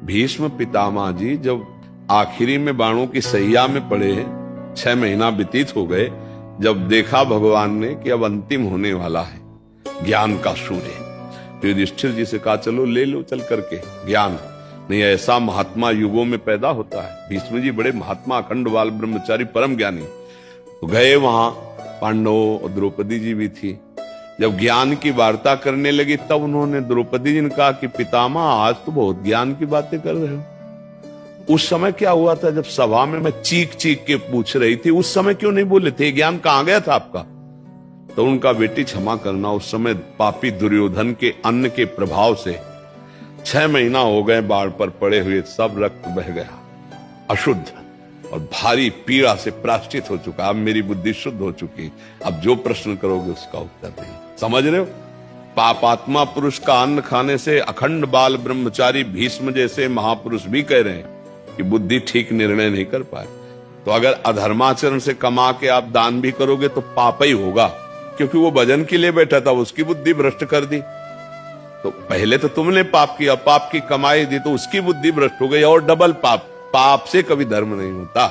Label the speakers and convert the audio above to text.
Speaker 1: भीष्म पितामह जी जब आखिरी में बाणों की सैया में पड़े, 6 महीना व्यतीत हो गए, जब देखा भगवान ने कि अब अंतिम होने वाला है ज्ञान का सूर्य, तो युधिष्ठिर जी से कहा चलो ले लो चल करके ज्ञान, नहीं ऐसा महात्मा युगों में पैदा होता है। भीष्म जी बड़े महात्मा, अखंड बाल ब्रह्मचारी, परम ज्ञानी। तो गए वहां, पांडवों और द्रौपदी जी भी थी। जब ज्ञान की वार्ता करने लगी तब उन्होंने द्रौपदी जी ने कहा कि पितामह आज तो बहुत ज्ञान की बातें कर रहे हो। उस समय क्या हुआ था जब सभा में मैं चीख चीख के पूछ रही थी, उस समय क्यों नहीं बोले थे? ज्ञान कहां गया था आपका? तो उनका बेटी क्षमा करना, उस समय पापी दुर्योधन के अन्न के प्रभाव से 6 महीना हो गए बाढ़ पर पड़े हुए, सब रक्त बह गया, अशुद्ध और भारी पीड़ा से प्राश्चित हो चुका। अब मेरी बुद्धि शुद्ध हो चुकी, अब जो प्रश्न करोगे उसका उत्तर नहीं। समझ रहे हो? पापात्मा पुरुष का अन्न खाने से अखंड बाल ब्रह्मचारी भीष्म जैसे महापुरुष भी कह रहे हैं कि बुद्धि ठीक निर्णय नहीं कर पाए। तो अगर अधर्माचरण से कमा के आप दान भी करोगे तो पाप ही होगा, क्योंकि वो भजन के लिए बैठा था, उसकी बुद्धि भ्रष्ट कर दी। तो पहले तो तुमने पाप किया, पाप की कमाई दी तो उसकी बुद्धि भ्रष्ट हो गई, और डबल पाप। पाप से कभी धर्म नहीं होता।